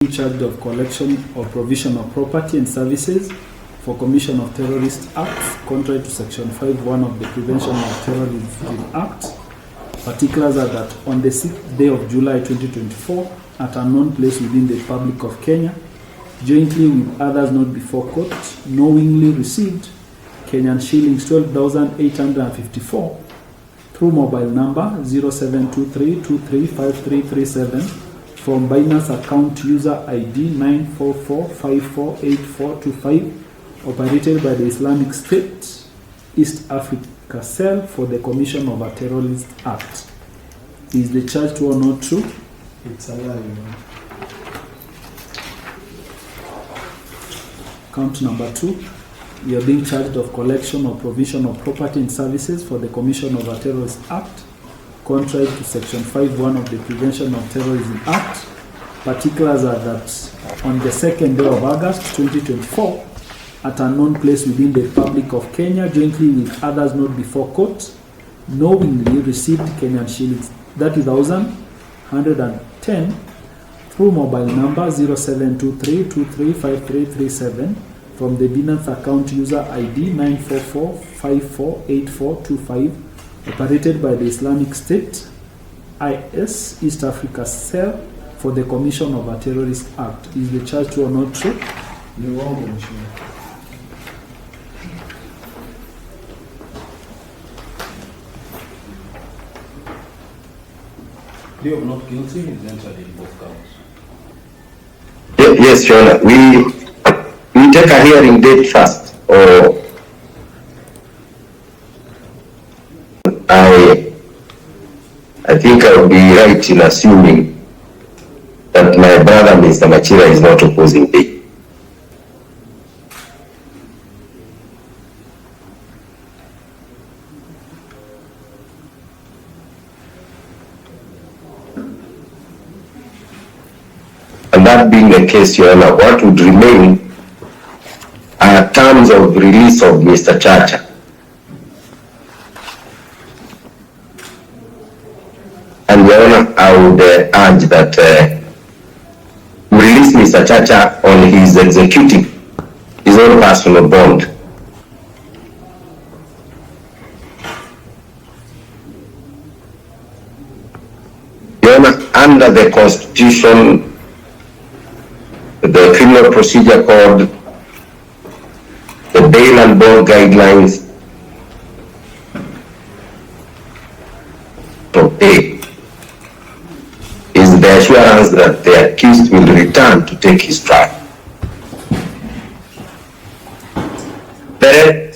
Charged of collection or provision of property and services for commission of terrorist acts contrary to section 5(1) of the Prevention of Terrorism Act. Particulars are that on the 6th day of July 2024 at a known place within the Republic of Kenya, jointly with others not before court, knowingly received Kenyan shillings 12,854 through mobile number 0723235337 from Binance account user ID 944548425, operated by the Islamic State East Africa Cell for the commission of a terrorist act. Is the charge true or not true? It's a lie. Count number 2. You are being charged of collection or provision of property and services for the commission of a terrorist act contrary to section 5(1) of the Prevention of Terrorism Act. Particulars are that on the 2nd day of August 2024, at a known place within the Republic of Kenya, jointly with others not before court, knowingly received Kenyan shillings 30,110 through mobile number 0723235337 from the Binance account user ID 944548425, operated by the Islamic State IS East Africa Cell for the commission of a terrorist act. Is the charge true or not true? You're wrong, Plea of not guilty is entered in both counts. Yes, Your Honor. We take a hearing date first, or I think I would be right in assuming that my brother, Mr. Machira, is not opposing bail. And that being the case, Your Honor, what would remain are terms of release of Mr. Chacha. And Your Honor, I would urge that we release Mr. Chacha on his executing his own personal bond. Your Honor, under the Constitution, the Criminal Procedure Code, the bail and bond guidelines, to pay is the assurance that the accused will return to take his trial. There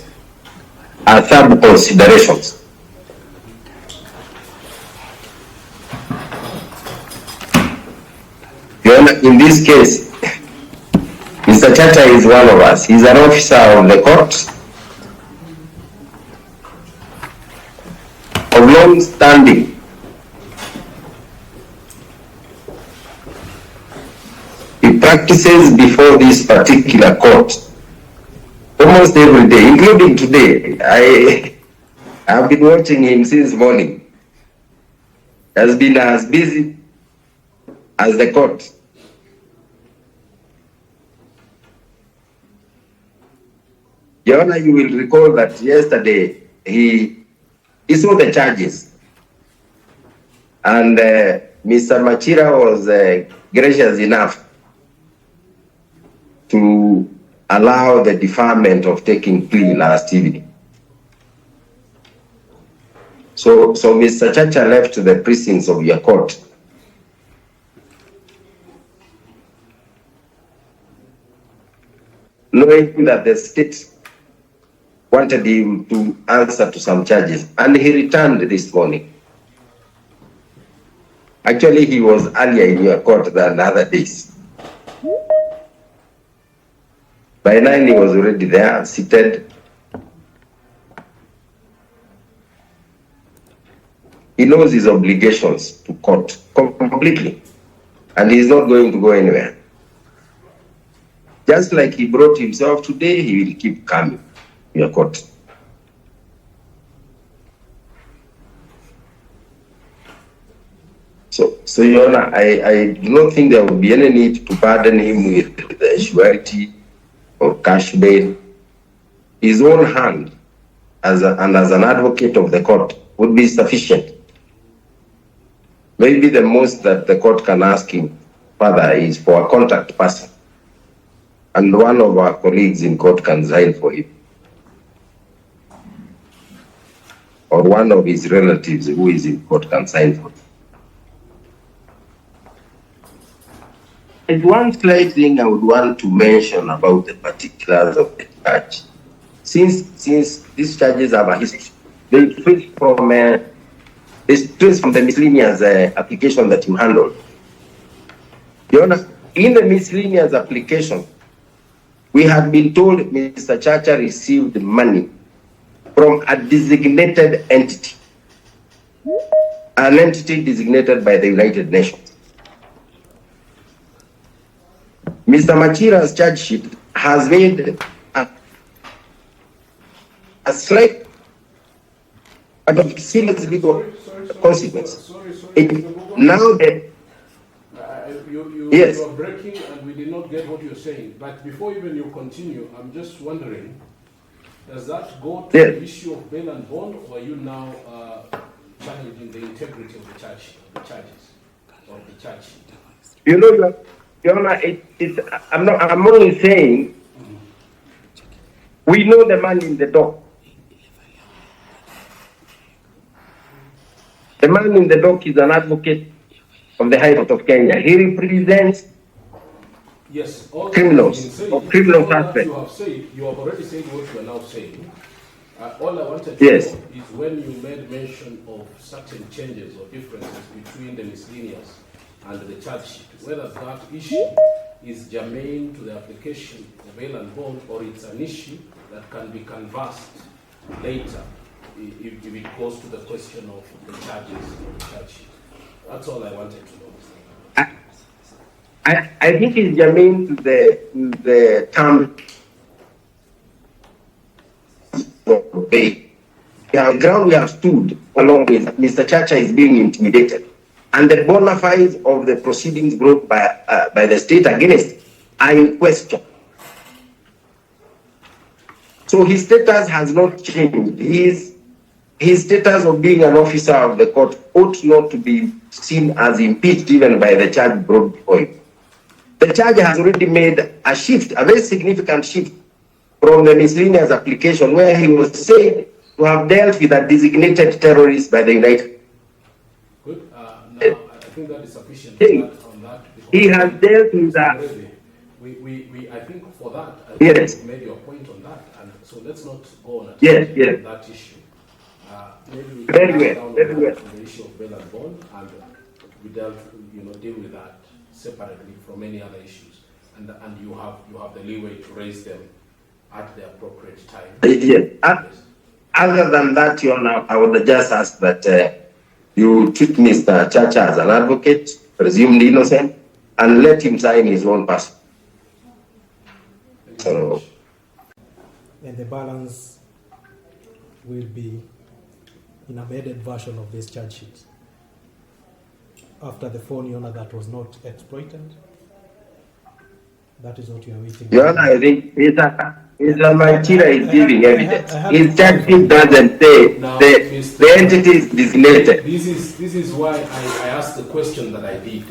are third considerations. Your Honor, in this case, Mr. Chacha is one of us. He's an officer of the court of long standing. He practices before this particular court almost every day, including today. I have been watching him since morning. He has been as busy as the court. Your Honor, you will recall that yesterday he saw the charges, and Mr. Machira was gracious enough to allow the deferment of taking plea last evening. So Mr. Chacha left the precincts of your court knowing that the state wanted him to answer to some charges, and he returned this morning. Actually, he was earlier in your court than other days. By 9, he was already there, seated. He knows his obligations to court completely, and he's not going to go anywhere. Just like he brought himself today, he will keep coming to your court. So So, Your Honor, I do not think there would be any need to burden him with the surety or cash bail. His own hand as an advocate of the court would be sufficient. Maybe the most that the court can ask him further is for a contact person, and one of our colleagues in court can sign for him, or one of his relatives who is in court can sign for him. And one slight thing I would want to mention about the particulars of the charge. Since these charges have a history, they trace from the miscellaneous application that you handled. Your Honor, in the miscellaneous application, we had been told Mr. Chacha received money from a designated entity, an entity designated by the United Nations. Mr. Machira's charge sheet has made a slight but of serious legal consequence. Now that yes. You are breaking and we did not get what you're saying. But before even you continue, I'm just wondering, does that go to the issue of bail and bond, or are you now challenging the integrity of the charges of the charge sheet? You know, Your Honor, I'm only saying we know the man in the dock. The man in the dock is an advocate of the High Court of Kenya. He represents criminals or criminal suspects. You have already said what you are now saying. All I wanted to know is when you made mention of certain changes or differences between the miscellaneous and the charge sheet, whether that issue is germane to the application of bail and bond, or it's an issue that can be canvassed later if it goes to the question of the charges or the charge sheet. That's all I wanted to know. I think it's germane to the term of bail. The ground we have stood along with Mr. Chacha is being intimidated, and the bona fides of the proceedings brought by the state against are in question. So his status has not changed. His status of being an officer of the court ought not to be seen as impeached even by the charge brought before him. The charge has already made a shift, a very significant shift, from the miscellaneous application where he was said to have dealt with a designated terrorist by the United. Good. Now, I think that is sufficient on that. He has dealt with that. I think for that, you made your point on that, and so let's not go on that issue. Maybe we very well. The issue of bail and bond, and we deal with that separately from any other issues, and you have the leeway to raise them at the appropriate time. Yes. Other than that, Your Honor, I would just ask that you treat Mr. Chacha as an advocate, presumed innocent, and let him sign his own person. So, and the balance will be in a amended version of this charge sheet after the phone owner that was not exploited. That is what you are waiting for. Your Honor, I think Mr. Mwita is giving evidence. His charge sheet doesn't say the entity is designated. This is why I asked the question that I did.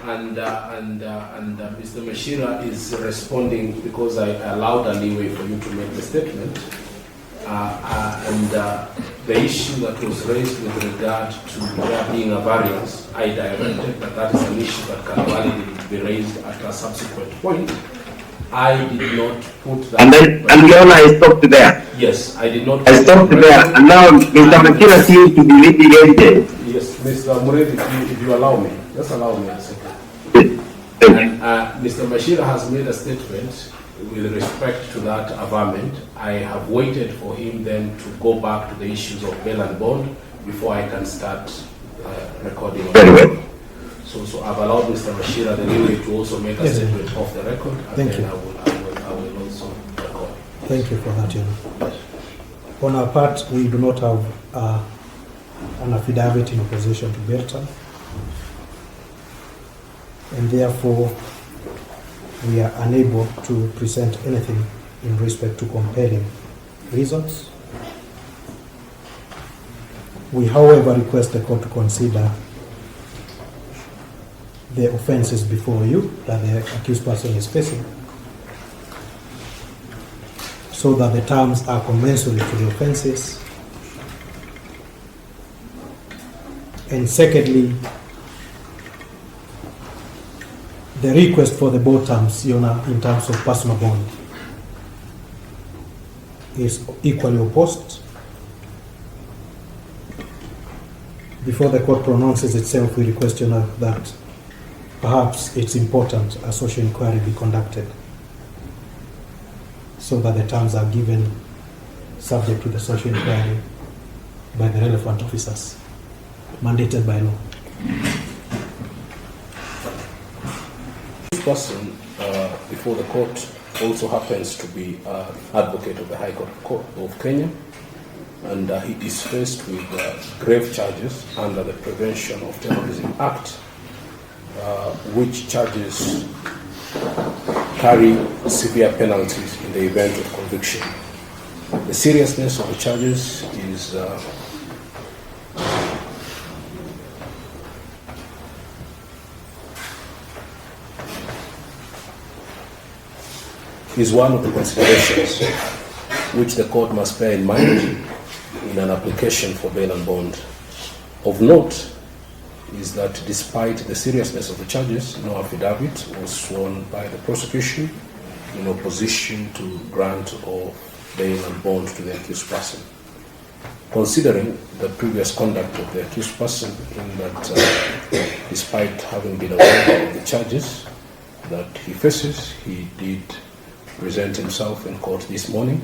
And Mr. Mashira is responding because I allowed a leeway for you to make the statement. The issue that was raised with regard to there being a variance, I directed that is an issue that can validly be raised at a subsequent point. I did not put that. And Your Honor, I stopped there. Yes, I did not. I stopped there, and now Mr. Mashira seems to be leading evidence. Yes, Mr. Muredi, if you allow me, just allow me a second. And Mr. Mashira has made a statement with respect to that averment. I have waited for him then to go back to the issues of bail and bond before I can start recording. Very well. So I've allowed Mr. Mashira the leeway to also make a statement off the record, and Thank then you. I will also record. Thank you for that, Your Honor. On our part, we do not have an affidavit in opposition to Berta. and therefore we are unable to present anything in respect to compelling reasons. We, however, request the court to consider the offences before you that the accused person is facing, so that the terms are commensurate to the offences. And secondly, the request for the both terms, Your Honor, in terms of personal bond, is equally opposed. Before the court pronounces itself, we request, Your Honor, that perhaps it's important a social inquiry be conducted so that the terms are given subject to the social inquiry by the relevant officers, mandated by law. This person before the court also happens to be advocate of the High Court of Kenya, and he is faced with grave charges under the Prevention of Terrorism Act, which charges carry severe penalties in the event of conviction. The seriousness of the charges is one of the considerations which the court must bear in mind in an application for bail and bond. Of note is that despite the seriousness of the charges, no affidavit was sworn by the prosecution in opposition to grant of bail and bond to the accused person. Considering the previous conduct of the accused person, in that despite having been aware of the charges that he faces, he did present himself in court this morning,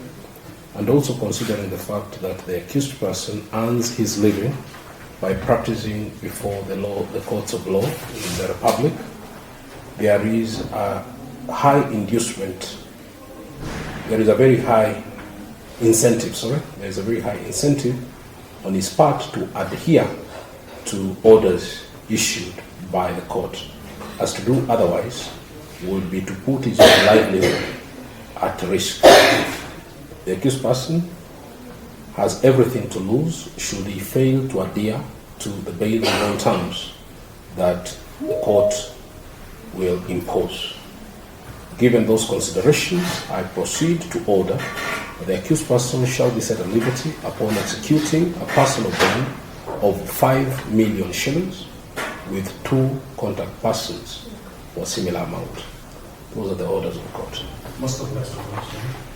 and also considering the fact that the accused person earns his living by practicing before the courts of law in the Republic, there is a high inducement, there is a very high incentive, there is a very high incentive on his part to adhere to orders issued by the court, as to do otherwise would be to put his own livelihood at risk. The accused person has everything to lose should he fail to adhere to the bail and bond terms that the court will impose. Given those considerations, I proceed to order that the accused person shall be set at liberty upon executing a personal bond of 5 million shillings with 2 contact persons for a similar amount. Those are the orders of the court. Most of us.